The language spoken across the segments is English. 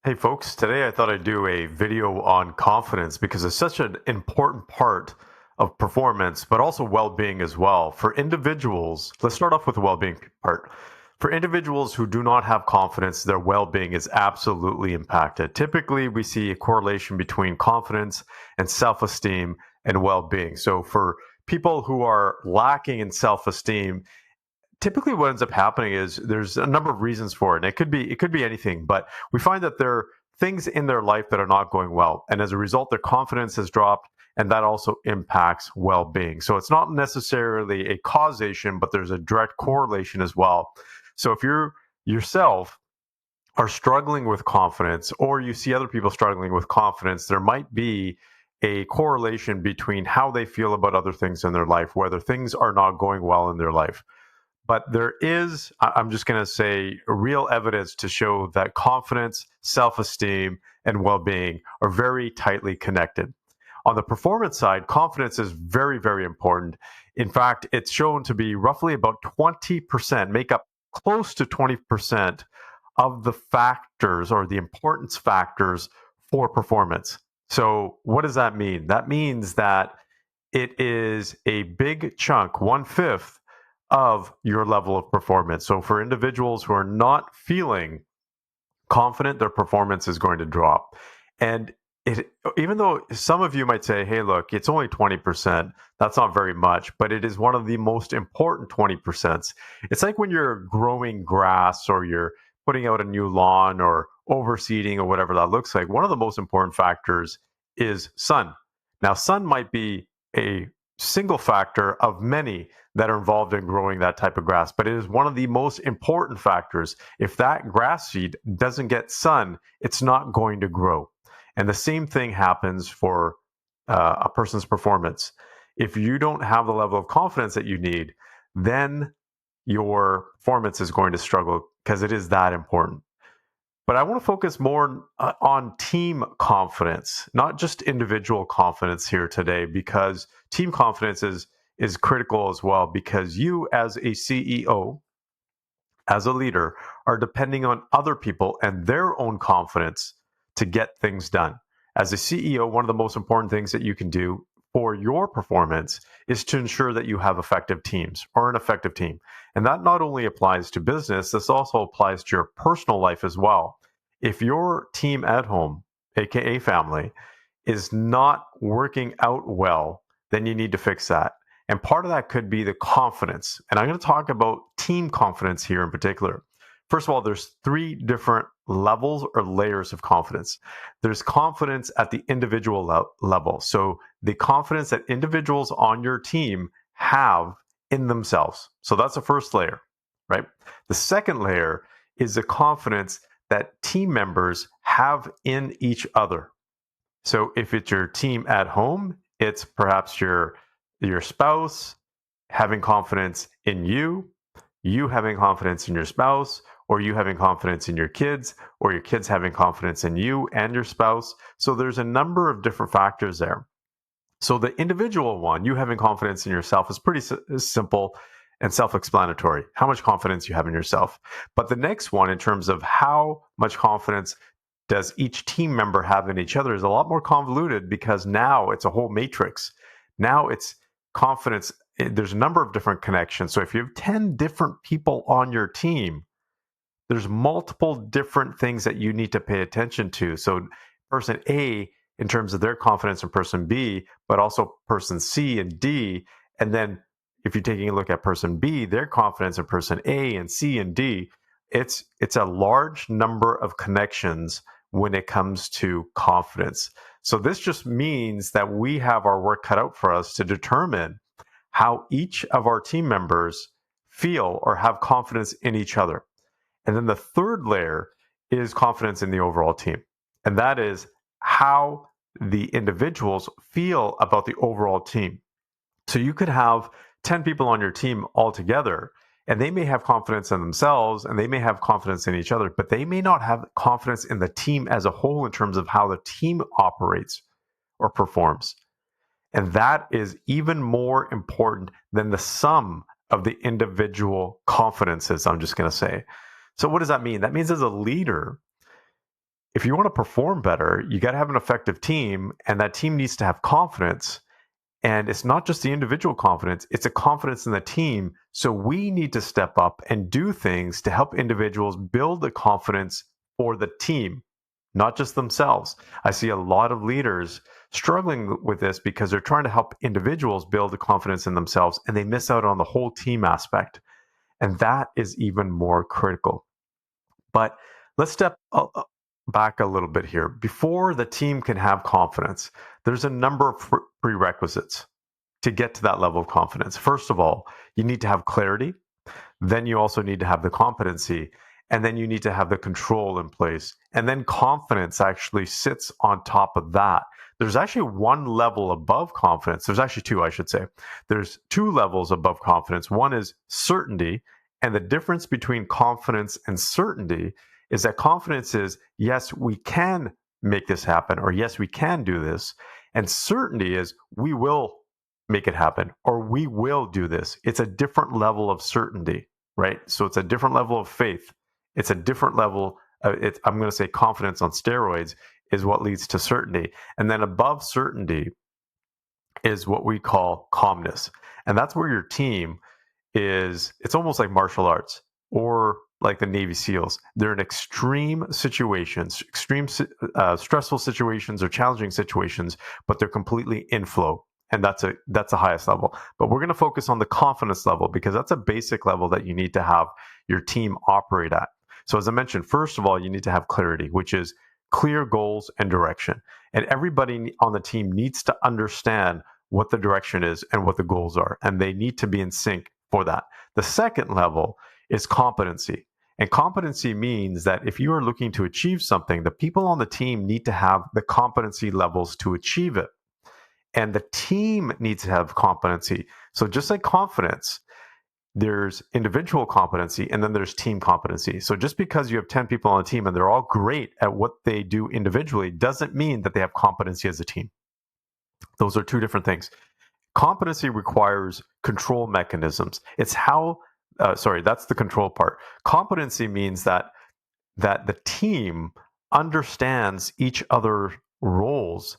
Hey folks, today I thought I'd do a video on confidence because it's such an important part of performance, but also well being as well. For individuals, let's start off with the well being part. For individuals who do not have confidence, their well being is absolutely impacted. Typically, we see a correlation between confidence and self esteem and well being. So, for people who are lacking in self esteem, typically what ends up happening is there's a number of reasons for it. And it could be anything, but we find that there are things in their life that are not going well. And as a result, their confidence has dropped, and that also impacts well-being. So it's not necessarily a causation, but there's a direct correlation as well. So if you're yourself are struggling with confidence, or you see other people struggling with confidence, there might be a correlation between how they feel about other things in their life, whether things are not going well in their life. But there is, I'm just going to say, real evidence to show that confidence, self esteem, and well being are very tightly connected. On the performance side, confidence is very, very important. In fact, it's shown to be roughly about 20%, make up close to 20% of the factors or the importance factors for performance. So, what does that mean? That means that it is a big chunk, one fifth of your level of performance. So for individuals who are not feeling confident, their performance is going to drop. And it, even though some of you might say, hey, look, it's only 20%, that's not very much, but it is one of the most important 20%. It's like when you're growing grass or you're putting out a new lawn or overseeding or whatever that looks like. One of the most important factors is sun. Now, sun might be a single factor of many that are involved in growing that type of grass, but it is one of the most important factors. If that grass seed doesn't get sun, it's not going to grow. And the same thing happens for a person's performance. If you don't have the level of confidence that you need, then your performance is going to struggle because it is that important. But I want to focus more on team confidence, not just individual confidence here today, because team confidence is critical as well. Because you, as a CEO, as a leader, are depending on other people and their own confidence to get things done. As a CEO, one of the most important things that you can do for your performance is to ensure that you have effective teams or an effective team. And that not only applies to business, this also applies to your personal life as well. If your team at home, aka family, is not working out well, then you need to fix that. And part of that could be the confidence. And I'm going to talk about team confidence here in particular. First of all, there's three different levels or layers of confidence. There's confidence at the individual level. So the confidence that individuals on your team have in themselves. So that's the first layer, right? The second layer is the confidence that team members have in each other. So if it's your team at home, it's perhaps your spouse having confidence in you, you having confidence in your spouse, or you having confidence in your kids, or your kids having confidence in you and your spouse. So there's a number of different factors there. So the individual one, you having confidence in yourself, is pretty simple and self-explanatory. How much confidence you have in yourself. But the next one, in terms of how much confidence does each team member have in each other, is a lot more convoluted because now it's a whole matrix. Now it's confidence. There's a number of different connections. So if you have 10 different people on your team, there's multiple different things that you need to pay attention to. So person A, in terms of their confidence in person B, but also person C and D. And then if you're taking a look at person B, their confidence in person A and C and D, it's a large number of connections when it comes to confidence. So this just means that we have our work cut out for us to determine how each of our team members feel or have confidence in each other. And then the third layer is confidence in the overall team. And that is how the individuals feel about the overall team. So you could have 10 people on your team all together, and they may have confidence in themselves and they may have confidence in each other, but they may not have confidence in the team as a whole in terms of how the team operates or performs. And that is even more important than the sum of the individual confidences, I'm just going to say. So what does that mean? That means as a leader, if you want to perform better, you got to have an effective team, and that team needs to have confidence. And it's not just the individual confidence, it's a confidence in the team. So we need to step up and do things to help individuals build the confidence for the team, not just themselves. I see a lot of leaders struggling with this because they're trying to help individuals build the confidence in themselves and they miss out on the whole team aspect. And that is even more critical. But let's step back a little bit here. Before the team can have confidence, there's a number of prerequisites to get to that level of confidence. First of all, you need to have clarity. Then you also need to have the competency. And then you need to have the control in place. And then confidence actually sits on top of that. There's actually one level above confidence. There's actually two, I should say. There's two levels above confidence. One is certainty. And the difference between confidence and certainty is that confidence is, yes, we can make this happen, or yes, we can do this. And certainty is, we will make it happen, or we will do this. It's a different level of certainty, right? So it's a different level of faith. It's a different level. I'm going to say confidence on steroids is what leads to certainty. And then above certainty is what we call calmness. And that's where your team is, it's almost like martial arts or like the Navy SEALs. They're in extreme situations, extreme stressful situations or challenging situations, but they're completely in flow. And that's the highest level. But we're going to focus on the confidence level because that's a basic level that you need to have your team operate at. So as I mentioned, first of all, you need to have clarity, which is clear goals and direction. And everybody on the team needs to understand what the direction is and what the goals are. And they need to be in sync for that. The second level is competency. And competency means that if you are looking to achieve something, the people on the team need to have the competency levels to achieve it. And the team needs to have competency. So just like confidence, there's individual competency and then there's team competency. So just because you have 10 people on a team and they're all great at what they do individually doesn't mean that they have competency as a team. Those are two different things. Competency requires control mechanisms. It's how, that's the control part. Competency means that the team understands each other's roles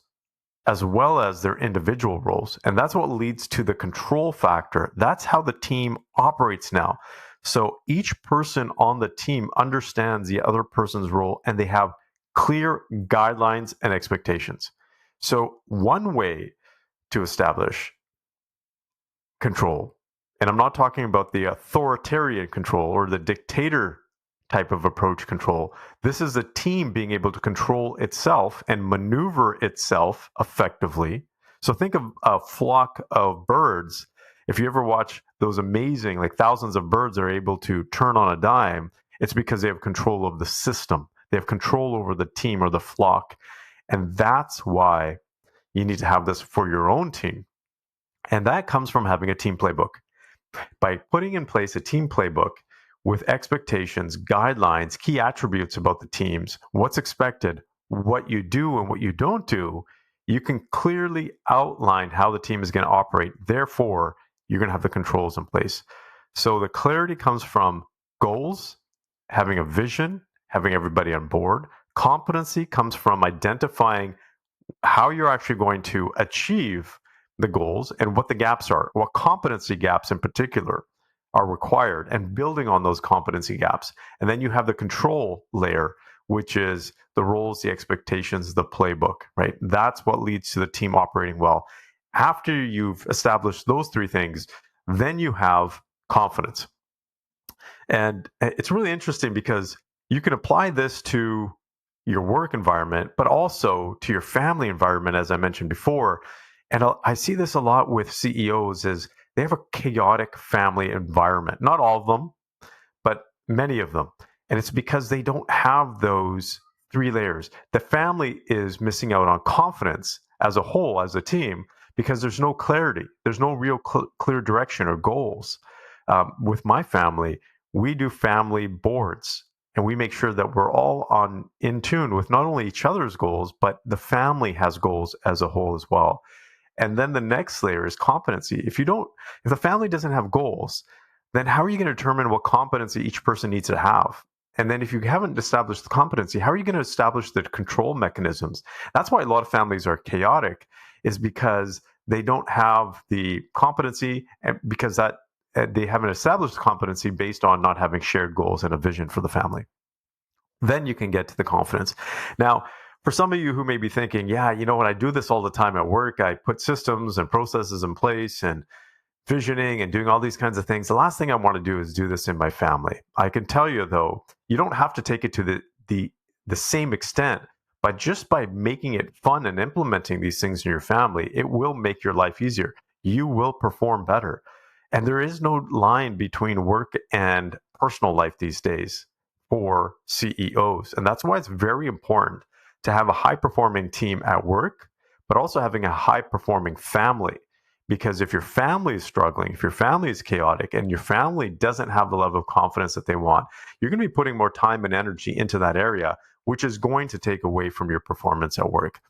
as well as their individual roles. And that's what leads to the control factor. That's how the team operates now. So each person on the team understands the other person's role and they have clear guidelines and expectations. So one way to establish control, and I'm not talking about the authoritarian control or the dictator type of approach control. This is a team being able to control itself and maneuver itself effectively. So think of a flock of birds. If you ever watch those amazing, like thousands of birds are able to turn on a dime, it's because they have control of the system. They have control over the team or the flock. And that's why you need to have this for your own team. And that comes from having a team playbook. By putting in place a team playbook with expectations, guidelines, key attributes about the teams, what's expected, what you do and what you don't do, you can clearly outline how the team is going to operate. Therefore, you're going to have the controls in place. So the clarity comes from goals, having a vision, having everybody on board. Competency comes from identifying how you're actually going to achieve the goals and what the gaps are, what competency gaps in particular are required, and building on those competency gaps. And then you have the control layer, which is the roles, the expectations, the playbook, right? That's what leads to the team operating well. After you've established those three things, then you have confidence. And it's really interesting because you can apply this to your work environment, but also to your family environment, as I mentioned before. And I see this a lot with CEOs is they have a chaotic family environment. Not all of them, but many of them. And it's because they don't have those three layers. The family is missing out on confidence as a whole, as a team, because there's no clarity. There's no real clear direction or goals. With my family, we do family boards and we make sure that we're all in tune with not only each other's goals, but the family has goals as a whole as well. And then the next layer is competency. If the family doesn't have goals, then how are you going to determine what competency each person needs to have? And then if you haven't established the competency, how are you going to establish the control mechanisms? That's why a lot of families are chaotic, is because they don't have the competency, and because that they haven't established competency based on not having shared goals and a vision for the family. Then you can get to the confidence. Now, for some of you who may be thinking, yeah, you know what, I do this all the time at work. I put systems and processes in place and visioning and doing all these kinds of things. The last thing I want to do is do this in my family. I can tell you though, you don't have to take it to the same extent, but just by making it fun and implementing these things in your family, it will make your life easier. You will perform better. And there is no line between work and personal life these days for CEOs. And that's why it's very important to have a high performing team at work, but also having a high performing family. Because if your family is struggling, if your family is chaotic, and your family doesn't have the level of confidence that they want, you're going to be putting more time and energy into that area, which is going to take away from your performance at work.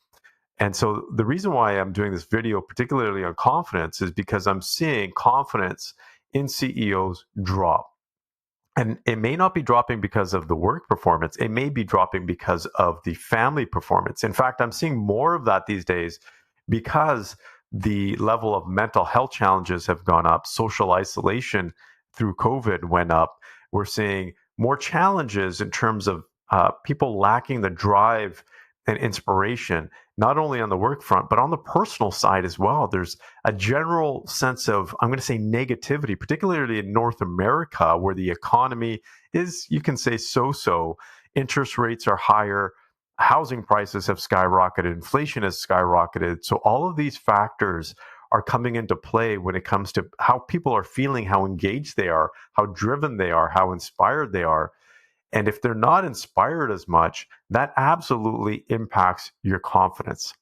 And so the reason why I'm doing this video, particularly on confidence, is because I'm seeing confidence in CEOs drop. And it may not be dropping because of the work performance. It may be dropping because of the family performance. In fact, I'm seeing more of that these days because the level of mental health challenges have gone up. Social isolation through COVID went up. We're seeing more challenges in terms of people lacking the drive and inspiration, not only on the work front, but on the personal side as well. There's a general sense of, I'm going to say, negativity, particularly in North America, where the economy is, you can say, so-so. Interest rates are higher. Housing prices have skyrocketed. Inflation has skyrocketed. So all of these factors are coming into play when it comes to how people are feeling, how engaged they are, how driven they are, how inspired they are. And if they're not inspired as much, that absolutely impacts your confidence.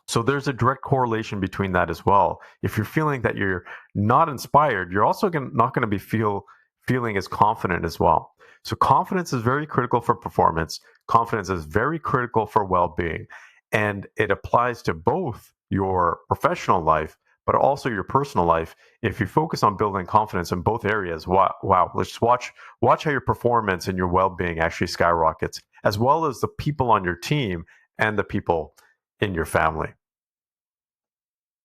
So there's a direct correlation between that as well. If you're feeling that you're not inspired, you're also not going to be feeling as confident as well. So confidence is very critical for performance. Confidence is very critical for well-being, and it applies to both your professional life but also your personal life. If you focus on building confidence in both areas, wow, let's watch how your performance and your well-being actually skyrockets, as well as the people on your team and the people in your family.